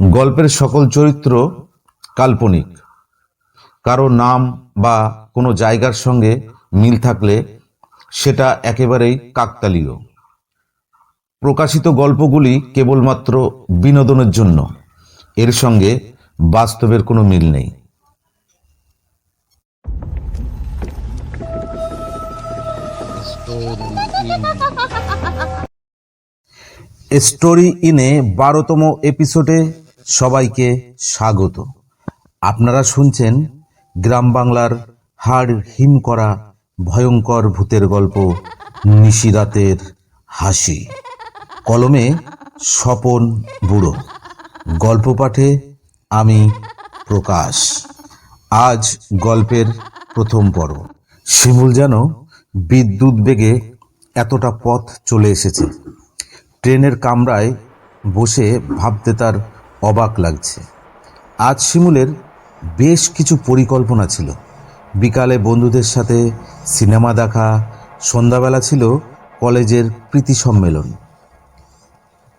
গল্পের সকল চরিত্র কাল্পনিক। কারো নাম বা কোনো জায়গার সঙ্গে মিল থাকলে সেটা একেবারেই কাকতালীয়। প্রকাশিত গল্পগুলি কেবলমাত্র বিনোদনের জন্য, এর সঙ্গে বাস্তবের কোনো মিল নেই। স্টোরি ইনে 12তম এপিসোডে সবাইকে স্বাগত। আপনারা শুনছেন গ্রাম বাংলার হাড় হিম করা ভয়ঙ্কর ভূতের গল্প নিশিরাতের হাসি। কলমে স্বপন বুড়ো, গল্প পাঠে আমি প্রকাশ। আজ গল্পের প্রথম পর্ব। শিমুল যেন বিদ্যুৎ বেগে এতটা পথ চলে এসেছে। ট্রেনের কামরায় বসে ভাবতে তার অবাক লাগছে। আজ শিমুলের বেশ কিছু পরিকল্পনা ছিল। বিকালে বন্ধুদের সাথে সিনেমা দেখা, সন্ধ্যাবেলা ছিল কলেজের প্রীতি সম্মেলন।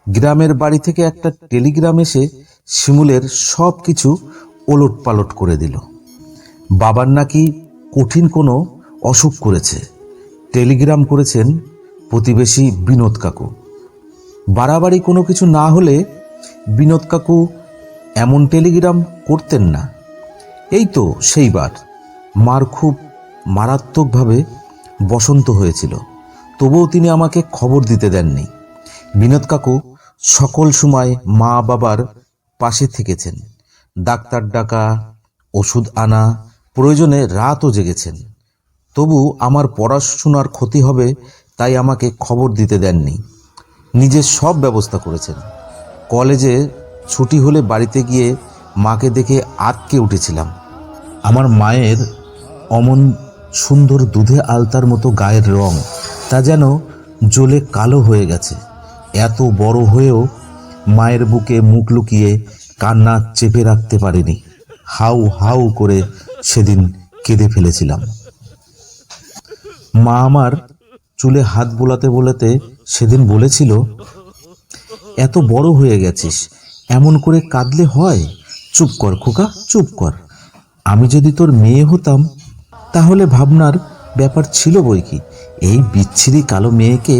গ্রামের বাড়ি থেকে একটা টেলিগ্রাম এসে শিমুলের সব কিছু ওলটপালট করে দিল। বাবার নাকি কঠিন কোনো অসুখ করেছে। টেলিগ্রাম করেছেন প্রতিবেশী বিনোদ কাকু। বাড়াবাড়ি কোনো কিছু না হলে বিনোদ কাকু এমন টেলিগ্রাম করতেন না। এই তো সেইবার মার খুব মারাত্মকভাবে বসন্ত হয়েছিল, তবুও তিনি আমাকে খবর দিতে দেননি। বিনোদ কাকু সকল সময় মা বাবার পাশে থেকেছেন। ডাক্তার ডাকা, ওষুধ আনা, প্রয়োজনে রাতও জেগেছেন। তবু আমার পড়াশোনার ক্ষতি হবে তাই আমাকে খবর দিতে দেননি। নিজের সব ব্যবস্থা করেছেন। কলেজে ছুটি হলে বাড়িতে গিয়ে মাকে দেখে আঁতকে উঠেছিলাম। আমার মায়ের অমন সুন্দর দুধে আলতার মতো গায়ের রং, তা যেন জ্বলে কালো হয়ে গেছে। এত বড় হয়েও মায়ের বুকে মুখ লুকিয়ে কান্না চেপে রাখতে পারিনি। হাউ হাউ করে সেদিন কেঁদে ফেলেছিলাম। মা আমার চুলে হাত বোলাতে বোলাতে সেদিন বলেছিল, এত বড় হয়ে গেছিস, এমন করে কাঁদলে হয়? চুপ কর খোকা, চুপ কর। আমি যদি তোর মেয়ে হতাম তাহলে ভাবনার ব্যাপার ছিল বই কি। এই বিচ্ছিরি কালো মেয়েকে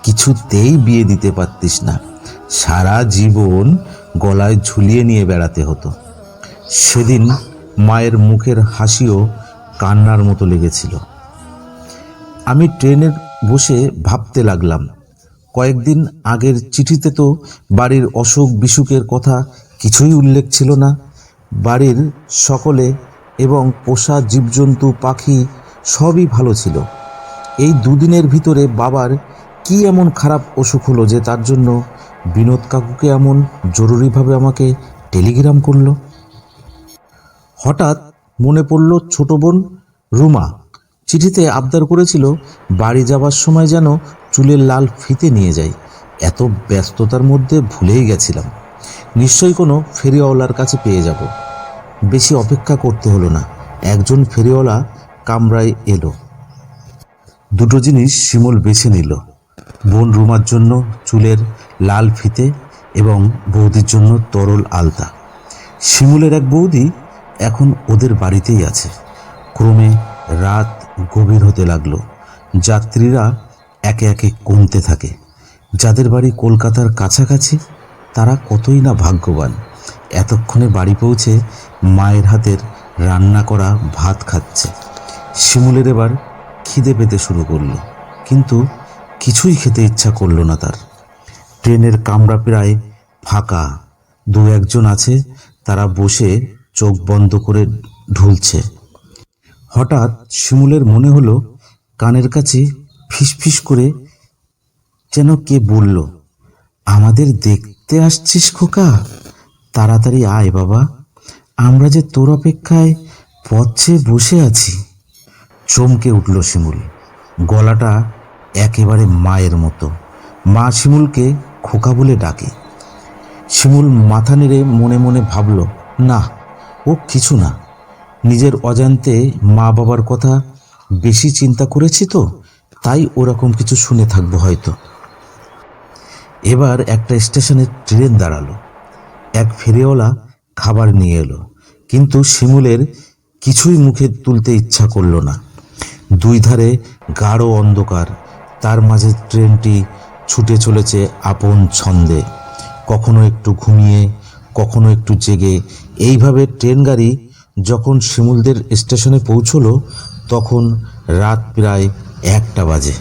কিছুতেই বিয়ে দিতে পারতিস না। সারা জীবন গলায় ঝুলিয়ে নিয়ে বেড়াতে হতো। সেদিন মায়ের মুখের হাসিও কান্নার মতো লেগেছিল। আমি ট্রেনে বসে ভাবতে লাগলাম, কয়েকদিন আগের চিঠিতে তো বাড়ির অসুখ বিসুখের কথা কিছুই উল্লেখ ছিল না। বাড়ির সকলে এবং পোষা জীবজন্তু পাখি সবই ভালো ছিল। এই দুদিনের ভিতরে বাবার কি এমন খারাপ অসুখ হলো যে তার জন্য বিনোদ কাকুকে এমন জরুরিভাবে আমাকে টেলিগ্রাম করলো? হঠাৎ মনে পড়ল ছোট বোন রুমা চিঠিতে আবদার করেছিল বাড়ি যাবার সময় যেন চুলের লাল ফিতে নিয়ে যাই। এত ব্যস্ততার মধ্যে ভুলেই গেছিলাম। নিশ্চয়ই কোনো ফেরিওয়ালার কাছে পেয়ে যাব। বেশি অপেক্ষা করতে হলো না। একজন ফেরিওয়ালা কামরায় এলো। দুটো জিনিস শিমুল বেছে নিল, বোন রুমার জন্য চুলের লাল ফিতে এবং বৌদির জন্য তরল আলতা। শিমুলের এক বৌদি এখন ওদের বাড়িতেই আছে। ক্রমে রাত গভীর হতে লাগলো। যাত্রীরা একে একে কমতে থাকে। যাদের বাড়ি কলকাতার কাছাকাছি তারা কতই না ভাগ্যবান, এতক্ষণে বাড়ি পৌঁছে মায়ের হাতের রান্না করা ভাত খাচ্ছে। শিমুলের এবার খিদে পেতে শুরু করলো, কিন্তু কিছুই খেতে ইচ্ছা করলো না তার। ট্রেনের কামরা প্রায় ফাঁকা। দু একজন আছে, তারা বসে চোখ বন্ধ করে ঢুলছে। হঠাৎ শিমুলের মনে হলো কানের কাছে ফিসফিস করে যেন কে বলল, আমাদের দেখতে আসছিস খোকা? তাড়াতাড়ি আয় বাবা, আমরা যে তোর অপেক্ষায় পথ চেয়ে বসে আছি। চমকে উঠল শিমুল। গলাটা একেবারে মায়ের মতো। মা শিমুলকে খোকা বলে ডাকে। শিমুল মাথা নেড়ে মনে মনে ভাবল, না, ও কিছু না। নিজের অজান্তে মা বাবার কথা বেশি চিন্তা করেছি তো, তাই ওরকম কিছু শুনে থাকবো হয়তো। এবার একটা স্টেশনে ট্রেন দাঁড়ালো। এক ফেরিওয়ালা খাবার নিয়ে এলো, কিন্তু শিমুলের কিছুই মুখে তুলতে ইচ্ছা করলো না। দুই ধারে গাঢ় অন্ধকার, তার মাঝে ট্রেনটি ছুটে চলেছে আপন ছন্দে, কখনো একটু ঘুমিয়ে, কখনো একটু জেগে। এইভাবে ট্রেন গাড়ি যখন শিমুলদের স্টেশনে পৌঁছলো তখন রাত প্রায় 1টা বাজে।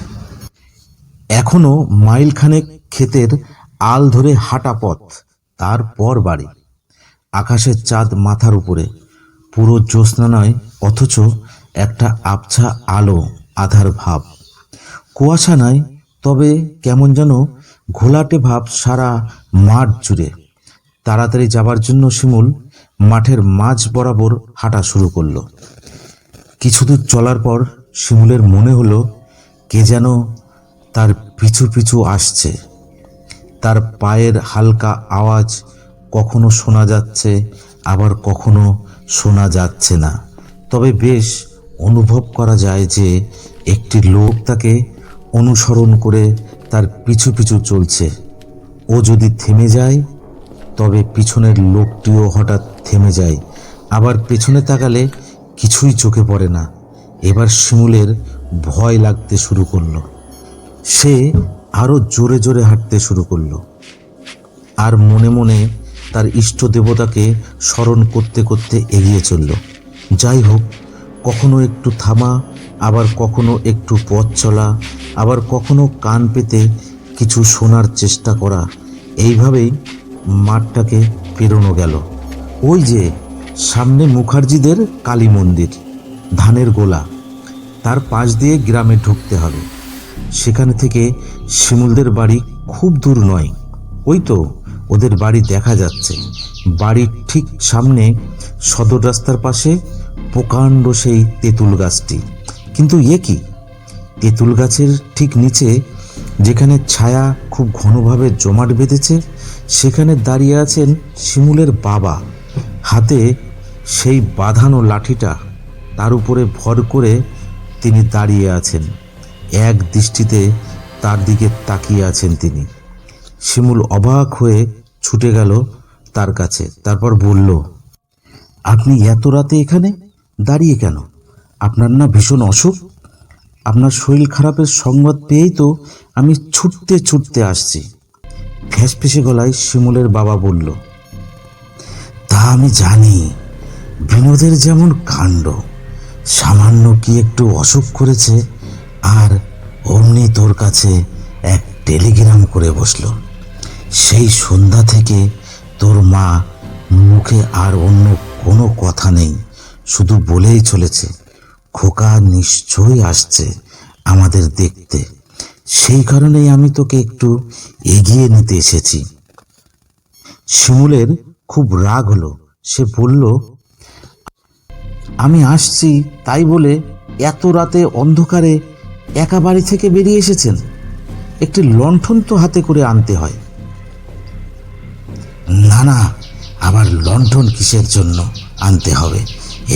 এখনো মাইলখানেক ক্ষেতের আল ধরে হাঁটা পথ, তারপর বাড়ি। আকাশের চাঁদ মাথার উপরে, পুরো জ্যোৎস্না নয়, অথচ একটা আবছা আলো, আধার ভাব। কুয়াশা নাই, তবে কেমন যেন ঘোলাটে ভাব সারা মাঠ জুড়ে। তাড়াতাড়ি যাবার জন্য শিমুল মাঠের মাঝ বরাবর হাঁটা শুরু করলো। কিছু দূর চলার পর শিমুলের মনে হলো কে যেন তার পিছু পিছু আসছে। তার পায়ের হালকা আওয়াজ কখনো শোনা যাচ্ছে, আবার কখনো শোনা যাচ্ছে না, তবে বেশ অনুভব করা যায় যে একটি লোক তাকে অনুসরণ করে তার পিছু পিছু চলছে। ও যদি থেমে যায় তবে পিছনের লোকটিও হঠাৎ থেমে যায়, আবার পেছনে তাকালে কিছুই চোখে পড়ে না। এবার শিমুলের ভয় লাগতে শুরু করলো। সে আরো জোরে জোরে হাঁটতে শুরু করলো, আর মনে মনে তার ইষ্ট দেবতাকে স্মরণ করতে করতে এগিয়ে চলল। যাই হোক, কখনো একটু থামা, আবার কখনো একটু পথ চলা, আবার কখনো কান পেতে কিছু শোনার চেষ্টা করা। এইভাবেই মাঠটাকে পেরোনো গেল। ওই যে সামনে মুখার্জিদের কালী মন্দির, ধানের গোলা, তার পাশ দিয়ে গ্রামে ঢুকতে হবে। সেখানে থেকে শিমুলদের বাড়ি খুব দূর নয়। ওই তো ওদের বাড়ি দেখা যাচ্ছে। বাড়ির ঠিক সামনে সদর রাস্তার পাশে প্রকাণ্ড সেই তেঁতুল গাছটি। কিন্তু এ কি, তেঁতুল গাছের ঠিক নিচে যেখানে ছায়া খুব ঘনভাবে জমাট বেঁধেছে, সেখানে দাঁড়িয়ে আছেন শিমুলের বাবা। হাতে সেই বাঁধানো লাঠিটা, তার উপরে ভর করে তিনি দাঁড়িয়ে আছেন। এক দৃষ্টিতে তার দিকে তাকিয়ে আছেন তিনি। শিমুল অবাক হয়ে ছুটে গেল তার কাছে, তারপর বলল, আপনি এত রাতে এখানে দাঁড়িয়ে কেন? আপনার না ভীষণ অসুখ? আপনার শরীর খারাপের সংবাদ পেয়েই তো আমি ছুটতে ছুটতে আসছি। ফ্যাঁসফেঁসে গলায় শিমুলের বাবা বলল, তা আমি জানি, বিনোদের যেমন কাণ্ড, সামান্য কি একটু অসুখ করেছে আর অমনি তোর কাছে এক টেলিগ্রাম করে বসলো। সেই সন্ধ্যা থেকে তোর মা মুখে আর অন্য কোনো কথা নেই, শুধু বলেই চলেছে খোকা নিশ্চয়ই আসছে আমাদের দেখতে। সেই কারণেই আমি তোকে একটু এগিয়ে নিতে এসেছি। শিমুলের খুব রাগ হলো। সে বলল, আমি আসছি তাই বলে এত রাতে অন্ধকারে একা বাড়ি থেকে বেরিয়ে এসেছেন? একটি লণ্ঠন তো হাতে করে আনতে হয়। না না, আবার লণ্ঠন কিসের জন্য আনতে হবে?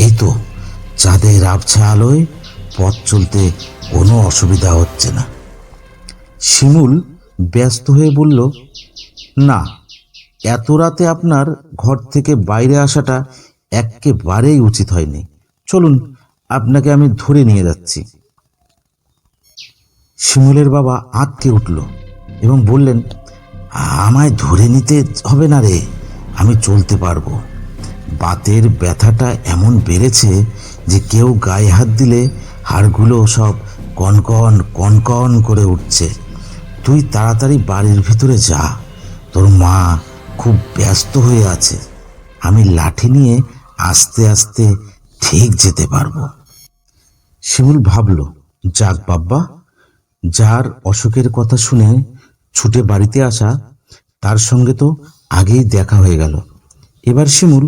এই তো চাঁদের আবছা আলোয় পথ চলতে কোনো অসুবিধা হচ্ছে না। শিমুল ব্যস্ত হয়ে বলল, না, এত রাতে আপনার ঘর থেকে বাইরে আসাটা একেবারেই উচিত হয়নি। চলুন, আপনাকে আমি ধরে নিয়ে যাচ্ছি। শিমুলের বাবা আঁতকে উঠল এবং বললেন, আমায় ধরে নিতে হবে না রে, আমি চলতে পারবো। বাতের ব্যথাটা এমন বেড়েছে যে কেউ গায়ে হাত দিলে হাড়গুলো সব কনকন কনকন করে উঠছে। তুই তাড়াতাড়ি বাড়ির ভিতরে যা, তোর মা খুব ব্যস্ত হয়ে আছে। আমি লাঠি নিয়ে আস্তে আস্তে ঠিক যেতে পারবো। শিমুল ভাবল, যাক বাবা, যার অসুখের কথা শুনে ছুটে বাড়িতে আসা, তার সঙ্গে তো আগেই দেখা হয়ে গেল। এবার শিমুল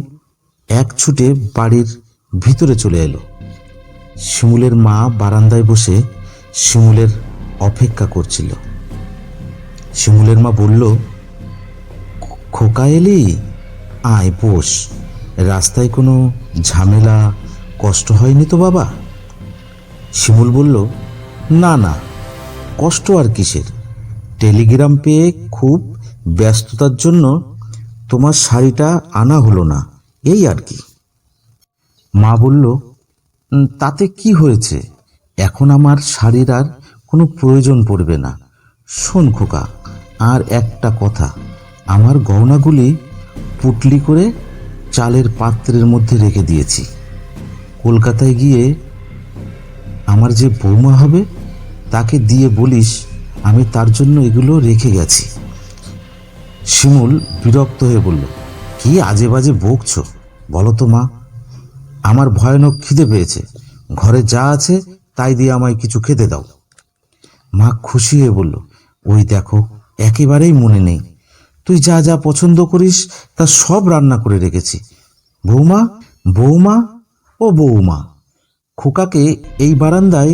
এক ছুটে বাড়ির ভিতরে চলে এলো। শিমুলের মা বারান্দায় বসে শিমুলের অপেক্ষা করছিল। শিমুলের মা বলল, খোকা এলি? আয় বস। রাস্তায় কোনো ঝামেলা কষ্ট হয়নি তো বাবা? শিমুল বলল, না না, কষ্ট আর কিসের। টেলিগ্রাম পেয়ে খুব ব্যস্ততার জন্য তোমার শাড়িটা আনা হলো না, এই আর কি। মা বলল, তাতে কি হয়েছে, এখন আমার শাড়ির আর কোনো প্রয়োজন পড়বে না। শোন খোকা, আর একটা কথা, আমার গহনাগুলি পুটলি করে চালের পাত্রের মধ্যে রেখে দিয়েছি। কলকাতায় গিয়ে আমার যে বৌমা হবে তাকে দিয়ে বলিস আমি তার জন্য এগুলো রেখে গেছি। শিমুল বিরক্ত হয়ে বলল, কি আজে বাজে বকছ, বলো তো মা। আমার ভয়ানক খিদে পেয়েছে, ঘরে যা আছে তাই দিয়ে আমায় কিছু খেতে দাও। মা খুশি হয়ে বলল, ওই দেখো, একেবারেই মনে নেই, তুই যা যা পছন্দ করিস তা সব রান্না করে রেখেছি। বৌমা, বৌমা, ও বৌমা, খোকাকে এই বারান্দায়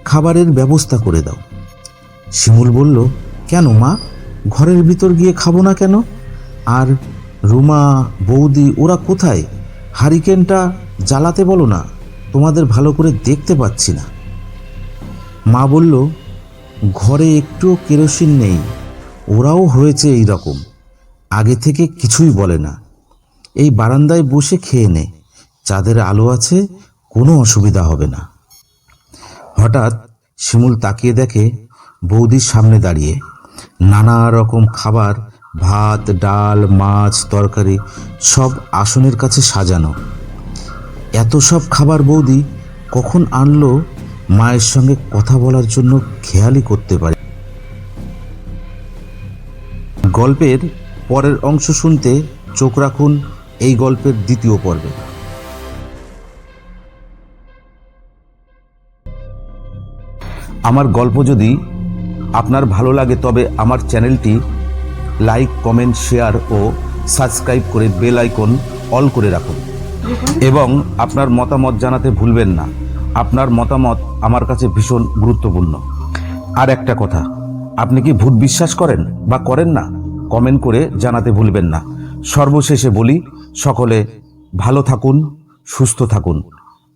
খাবারের ব্যবস্থা করে দাও। শিমুল বলল, কেন মা, ঘরের ভিতর গিয়ে খাবো না কেন? আর রুমা, বৌদি ওরা কোথায়? হারিকেনটা জ্বালাতে বলো না, তোমাদের ভালো করে দেখতে পাচ্ছি না। মা বলল, ঘরে একটুও কেরোসিন নেই, ওরাও হয়েছে এই রকম, আগে থেকে কিছুই বলে না। এই বারান্দায় বসে খেয়ে নে, চাঁদের আলো আছে, কোনো অসুবিধা হবে না। হঠাৎ শিমুল তাকিয়ে দেখে বৌদির সামনে দাঁড়িয়ে নানা রকম খাবার, ভাত, ডাল, মাছ, তরকারি সব আসনের কাছে সাজানো। এত সব খাবার বৌদি কখন আনলো মায়ের সঙ্গে কথা বলার জন্য খেয়ালই করতে পারে। গল্পের পরের অংশ শুনতে চোখ রাখুন এই গল্পের দ্বিতীয় পর্বে। আমার গল্প যদি আপনার ভালো লাগে তবে আমার চ্যানেলটি লাইক, কমেন্ট, শেয়ার ও সাবস্ক্রাইব করে বেল আইকন অল করে রাখুন এবং আপনার মতামত জানাতে ভুলবেন না। আপনার মতামত আমার কাছে ভীষণ গুরুত্বপূর্ণ। আর একটা কথা, আপনি কি ভূত বিশ্বাস করেন বা করেন না, কমেন্ট করে জানাতে ভুলবেন না। সর্বশেষে বলি, সকলে ভালো থাকুন, সুস্থ থাকুন।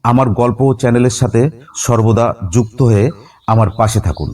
আমার গল্প চ্যানেলের সাথে সর্বদা যুক্ত হয়ে আমার পাশে থাকুন।